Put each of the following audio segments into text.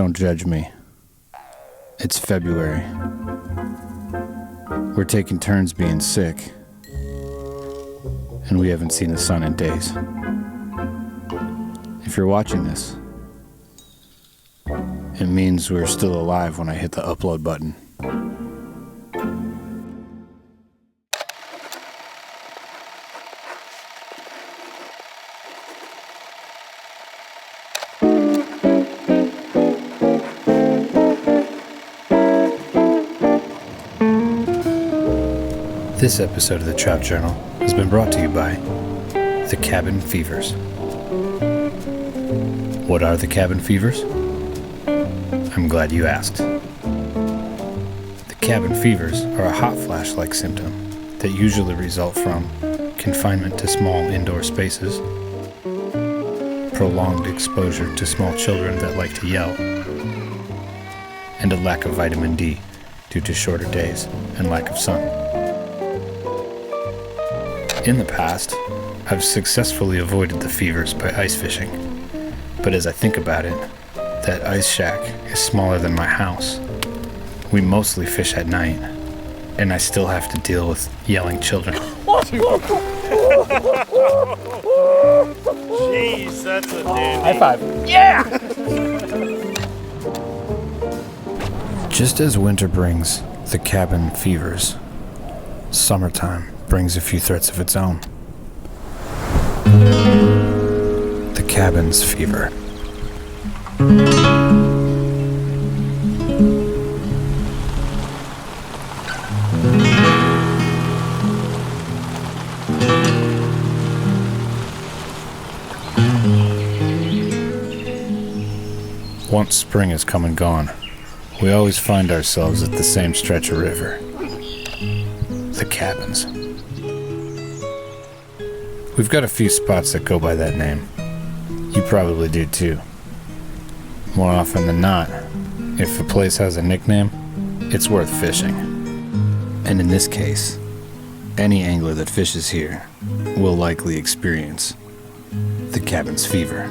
Don't judge me. It's February. We're taking turns being sick, and we haven't seen the sun in days. If you're watching this, it means we're still alive when I hit the upload button. This episode of the Trout Journal has been brought to you by the Cabin Fevers. What are the cabin fevers? I'm glad you asked. The cabin fevers are a hot flash-like symptom that usually result from confinement to small indoor spaces, prolonged exposure to small children that like to yell, and a lack of vitamin D due to shorter days and lack of sun. In the past, I've successfully avoided the fevers by ice fishing, but as I think about it, that ice shack is smaller than my house. We mostly fish at night, and I still have to deal with yelling children. Jeez, that's a dude. High five. Yeah! Just as winter brings the cabin fevers, summertime brings a few threats of its own. The cabin's fever. Once spring has come and gone, we always find ourselves at the same stretch of river. The cabins. We've got a few spots that go by that name. You probably do too. More often than not, if a place has a nickname, it's worth fishing. And in this case, any angler that fishes here will likely experience the cabin's fever.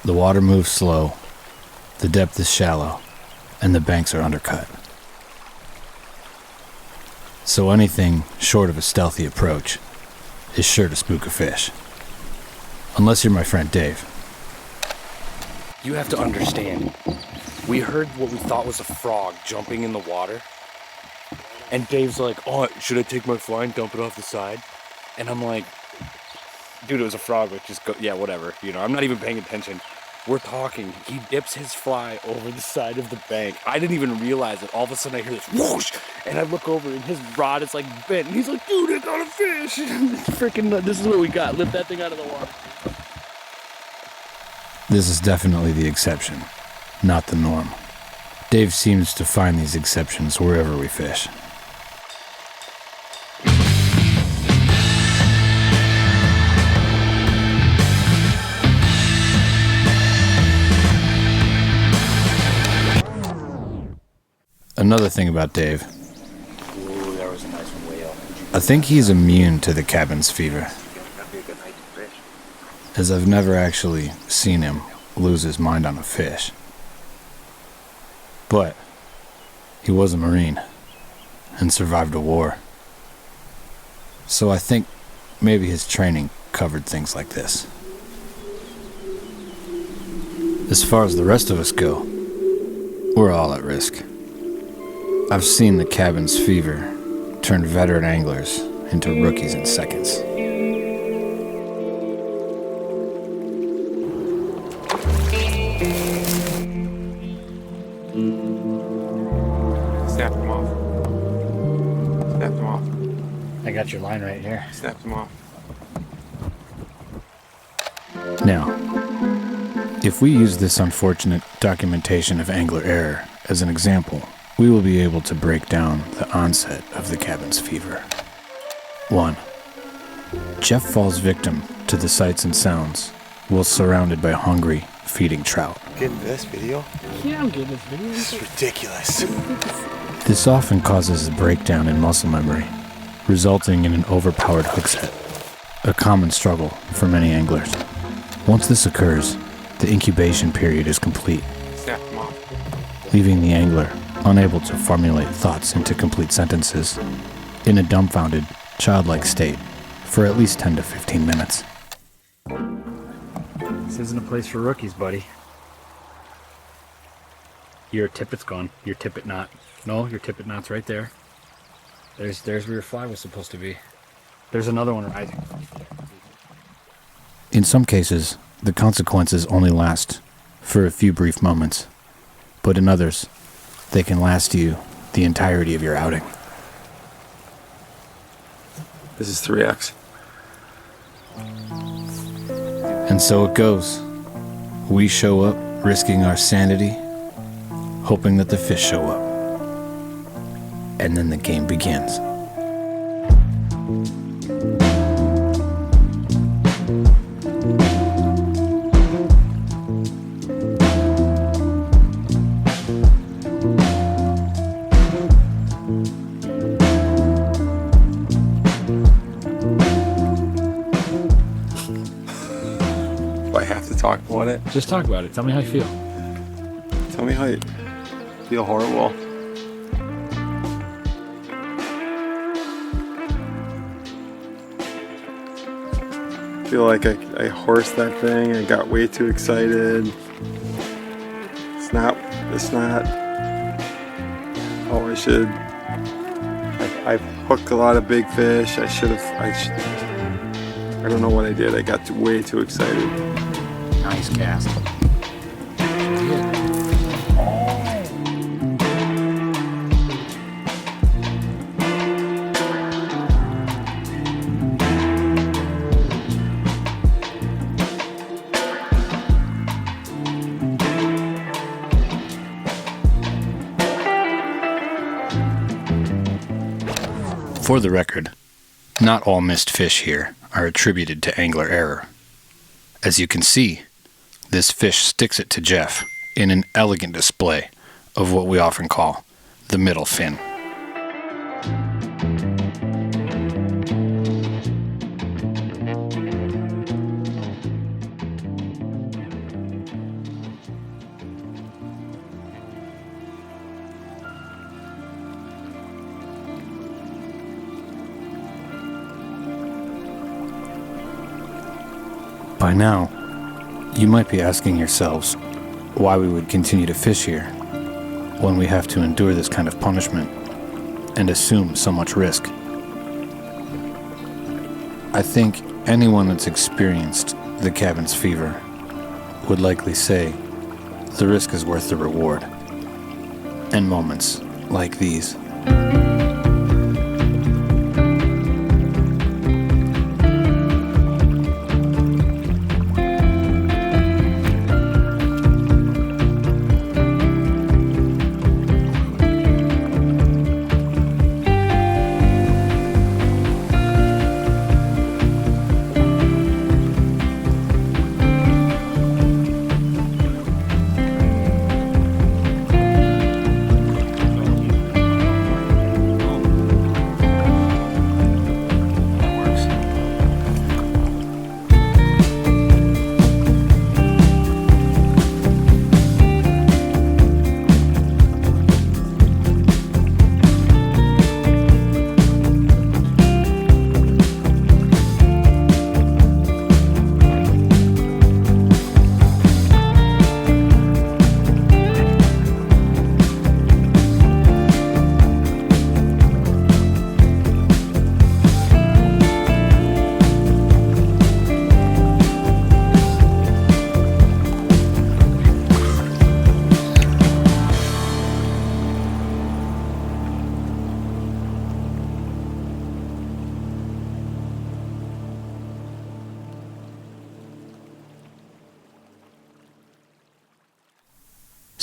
The water moves slow, the depth is shallow, and the banks are undercut. So anything short of a stealthy approach is sure to spook a fish. Unless you're my friend Dave. You have to understand, we heard what we thought was a frog jumping in the water. And Dave's like, oh, should I take my fly and dump it off the side? And I'm like, dude, it was a frog, like just go, yeah, whatever. You know, I'm not even paying attention. We're talking. He dips his fly over the side of the bank. I didn't even realize it. All of a sudden I hear this whoosh, and I look over and his rod is like bent. And he's like, dude, I got a fish. Freaking, this is what we got. Lift that thing out of the water. This is definitely the exception, not the norm. Dave seems to find these exceptions wherever we fish. Another thing about Dave. Ooh, that was a nice one way up. I think he's immune to the cabin's fever, as I've never actually seen him lose his mind on a fish. But he was a Marine and survived a war. So I think maybe his training covered things like this. As far as the rest of us go, we're all at risk. I've seen the cabin's fever turn veteran anglers into rookies in seconds. Snap them off. Snap them off. I got your line right here. Snap them off. Now, If we use this unfortunate documentation of angler error as an example, we will be able to break down the onset of the cabin's fever. 1. Jeff falls victim to the sights and sounds while surrounded by hungry, feeding trout. Getting this video? Yeah, I'm getting this video. This is ridiculous. This often causes a breakdown in muscle memory, resulting in an overpowered hook set, a common struggle for many anglers. Once this occurs, the incubation period is complete, Snap them off. leaving the angler unable to formulate thoughts into complete sentences, in a dumbfounded, childlike state for at least 10 to 15 minutes. This isn't a place for rookies, buddy. Your tippet's gone. Your tippet knot. No, your tippet knot's right there. There's where your fly was supposed to be. There's another one rising. In some cases, the consequences only last for a few brief moments, but in others, they can last you the entirety of your outing. This is 3X. And so it goes. We show up risking our sanity, hoping that the fish show up. And then the game begins. Do I have to talk about it? Just talk about it. Tell me how you feel. Tell me how you feel. Horrible. I feel like I horsed that thing. I got way too excited. It's not how I should. I've hooked a lot of big fish. I don't know what I did. I got way too excited. Nice cast. For the record, not all missed fish here are attributed to angler error. As you can see, this fish sticks it to Jeff in an elegant display of what we often call the middle fin. By now, you might be asking yourselves why we would continue to fish here when we have to endure this kind of punishment and assume so much risk. I think anyone that's experienced the cabin's fever would likely say the risk is worth the reward. And moments like these.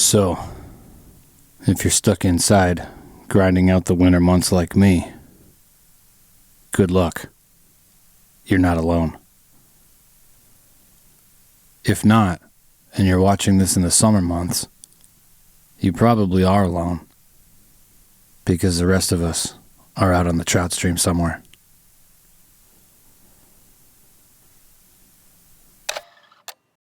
So, if you're stuck inside, grinding out the winter months like me, good luck. You're not alone. If not, and you're watching this in the summer months, you probably are alone, because the rest of us are out on the trout stream somewhere.